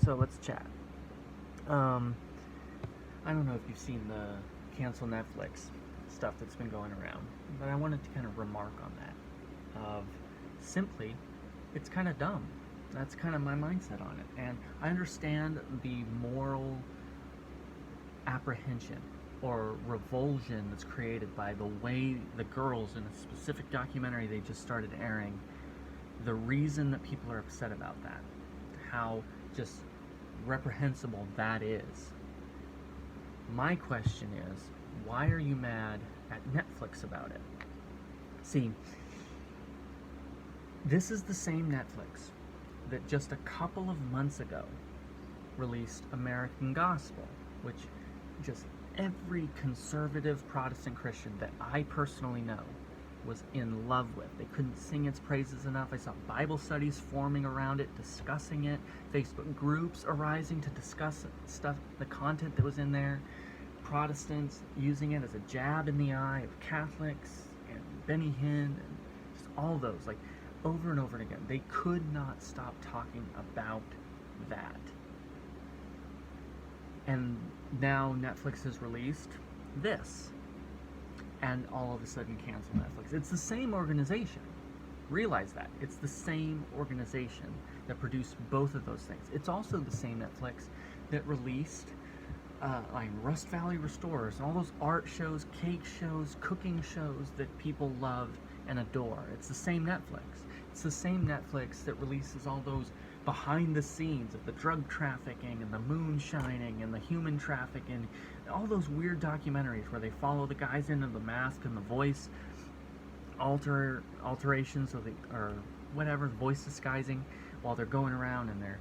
So let's chat. Um, I don't know if you've seen the cancel Netflix stuff that's been going around, but I wanted to kind of remark on that. Of simply, it's kind of dumb. That's kind of my mindset on it. And I understand the moral apprehension or revulsion that's created by the way the girls in a specific documentary they just started airing, the reason that people are upset about that, how just reprehensible that is. My question is, why are you mad at Netflix about it? See, this is the same Netflix that just a couple of months ago released American Gospel, which just every conservative Protestant Christian that I personally know was in love with. They couldn't sing its praises enough. I saw Bible studies forming around it, discussing it, Facebook groups arising to discuss stuff, the content that was in there, Protestants using it as a jab in the eye of Catholics and Benny Hinn and just all those, like over and over again. They could not stop talking about that. And now Netflix has released this, and all of a sudden cancel Netflix. It's the same organization. Realize that. It's the same organization that produced both of those things. It's also the same Netflix that released like Rust Valley Restorers and all those art shows, cake shows, cooking shows that people love and adore. It's the same Netflix. It's the same Netflix that releases all those behind the scenes of the drug trafficking and the moonshining and the human trafficking, all those weird documentaries where they follow the guys into the mask and the voice alterations or whatever, voice disguising while they're going around and they're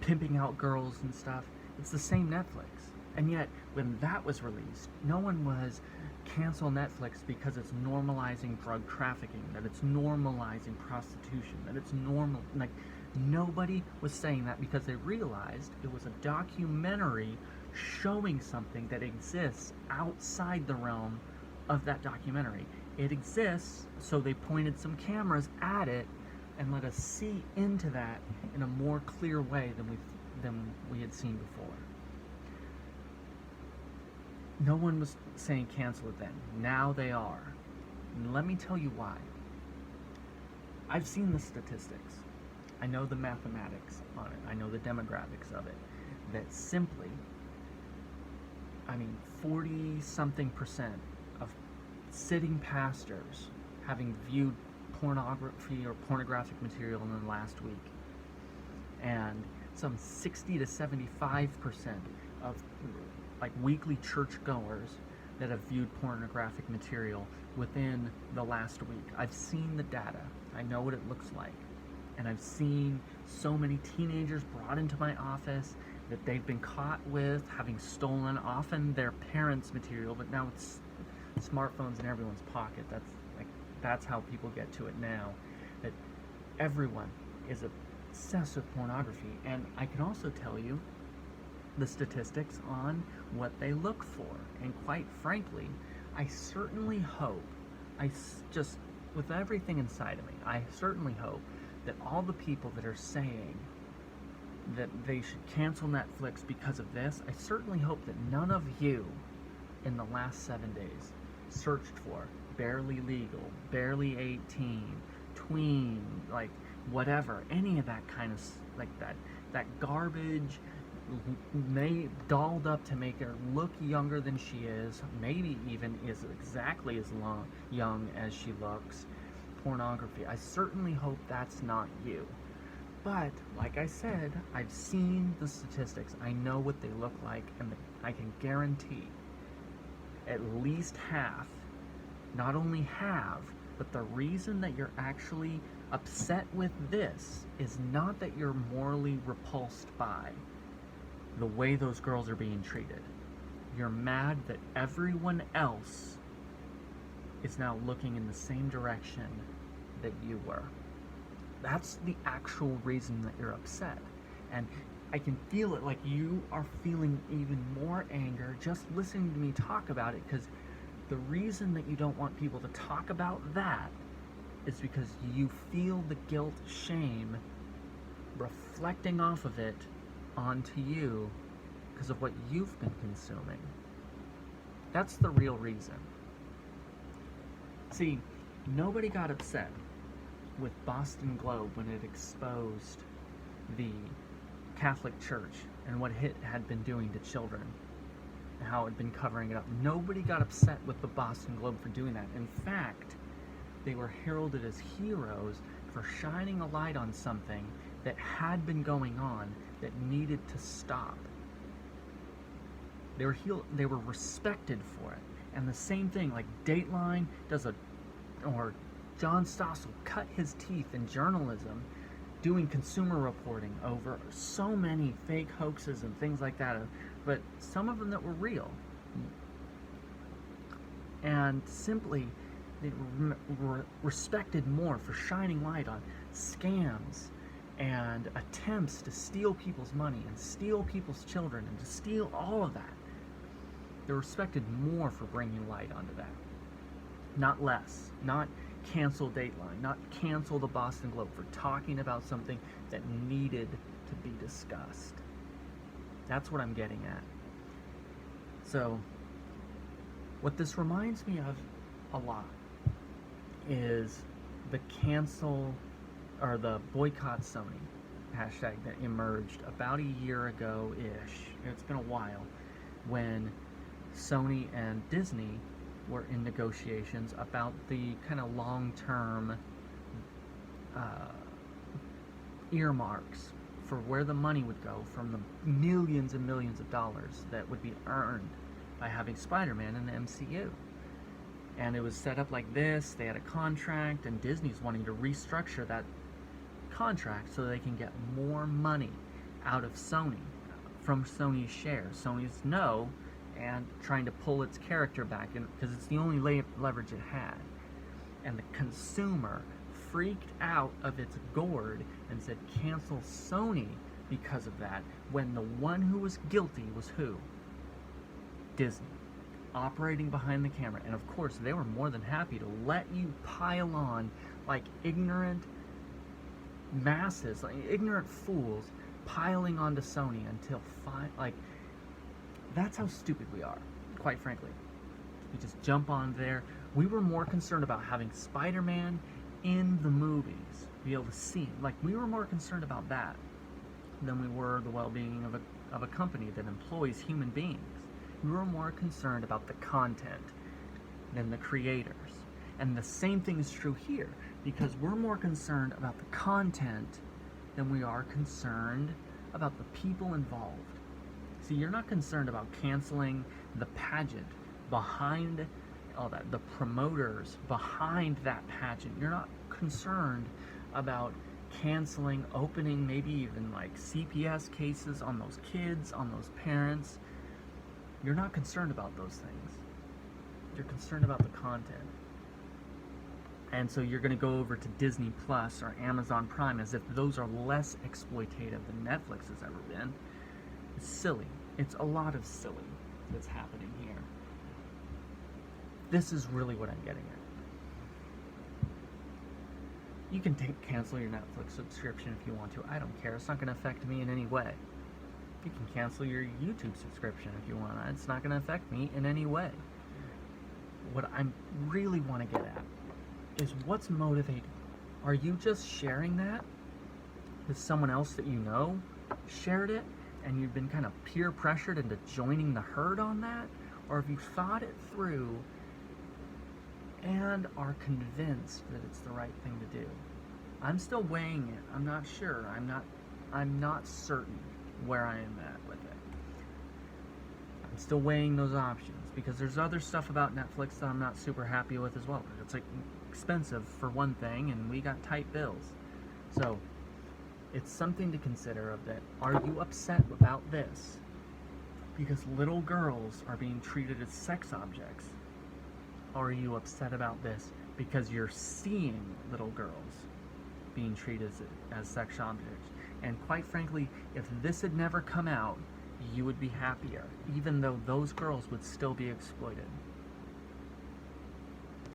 pimping out girls and stuff. It's the same Netflix. And yet, when that was released, no one was cancel Netflix because it's normalizing drug trafficking, that it's normalizing prostitution, that it's normal. Like, nobody was saying that because they realized it was a documentary showing something that exists outside the realm of that documentary. It exists, so they pointed some cameras at it and let us see into that in a more clear way than we had seen before. No one was saying cancel it then. Now they are. And let me tell you why. I've seen the statistics. I know the mathematics on it. I know the demographics of it. That simply, 40-something% of sitting pastors having viewed pornography or pornographic material in the last week. And some 60 to 75% of weekly churchgoers that have viewed pornographic material within the last week. I've seen the data. I know what it looks like. And I've seen so many teenagers brought into my office that they've been caught with having stolen often their parents' material, but now it's smartphones in everyone's pocket. That's how people get to it now. That everyone is obsessed with pornography. And I can also tell you the statistics on what they look for. And quite frankly, I certainly hope, with everything inside of me, I certainly hope that all the people that are saying that they should cancel Netflix because of this, I certainly hope that none of you in the last 7 days searched for barely legal, barely 18, tween, whatever, any of that kind of, that garbage dolled up to make her look younger than she is, maybe even is exactly as young as she looks, pornography. I certainly hope that's not you. But, like I said, I've seen the statistics. I know what they look like, and I can guarantee at least half, not only half, but the reason that you're actually upset with this is not that you're morally repulsed by the way those girls are being treated. You're mad that everyone else is now looking in the same direction that you were. That's the actual reason that you're upset. And I can feel it, like you are feeling even more anger just listening to me talk about it, because the reason that you don't want people to talk about that is because you feel the guilt, shame reflecting off of it onto you because of what you've been consuming. That's the real reason. See, nobody got upset with Boston Globe when it exposed the Catholic Church and what it had been doing to children and how it had been covering it up. Nobody got upset with the Boston Globe for doing that. In fact, they were heralded as heroes for shining a light on something that had been going on that needed to stop. They were respected for it. And the same thing, like Dateline or John Stossel cut his teeth in journalism doing consumer reporting over so many fake hoaxes and things like that, but some of them that were real. And simply, they were respected more for shining light on scams and attempts to steal people's money and steal people's children and to steal all of that. They're respected more for bringing light onto that. Not less. Not cancel Dateline. Not cancel the Boston Globe for talking about something that needed to be discussed. That's what I'm getting at. So, what this reminds me of a lot is the cancel or the boycott Sony hashtag that emerged about a year ago-ish. It's been a while, when Sony and Disney were in negotiations about the kind of long-term earmarks for where the money would go from the millions and millions of dollars that would be earned by having Spider-Man in the MCU. And it was set up like this. They had a contract, and Disney's wanting to restructure that contract so they can get more money out of Sony from Sony's share. Sony's no, and trying to pull its character back in because it's the only leverage it had. And the consumer freaked out of its gourd and said cancel Sony because of that, when the one who was guilty was who? Disney, operating behind the camera. And of course they were more than happy to let you pile on like ignorant masses, like ignorant fools piling onto Sony until that's how stupid we are, quite frankly. We just jump on there. We were more concerned about having Spider-Man in the movies, be able to see him. Like, we were more concerned about that than we were the well-being of a company that employs human beings. We were more concerned about the content than the creators. And the same thing is true here, because we're more concerned about the content than we are concerned about the people involved. See, you're not concerned about canceling the pageant behind all that, the promoters behind that pageant. You're not concerned about canceling, opening maybe even like CPS cases on those kids, on those parents. You're not concerned about those things. You're concerned about the content. And so you're going to go over to Disney Plus or Amazon Prime as if those are less exploitative than Netflix has ever been. It's silly. It's a lot of silly that's happening here. This is really what I'm getting at. You can cancel your Netflix subscription if you want to. I don't care. It's not going to affect me in any way. You can cancel your YouTube subscription if you want. It's not going to affect me in any way. What I really want to get at is what's motivating. Are you just sharing that with someone else that you know shared it, and you've been kind of peer pressured into joining the herd on that? Or have you thought it through and are convinced that it's the right thing to do? I'm still weighing it. I'm not sure. I'm not certain where I am at with it. I'm still weighing those options because there's other stuff about Netflix that I'm not super happy with as well. It's like expensive for one thing, and we got tight bills. So it's something to consider of that. Are you upset about this because little girls are being treated as sex objects? Or are you upset about this because you're seeing little girls being treated as sex objects? And quite frankly, if this had never come out, you would be happier, even though those girls would still be exploited.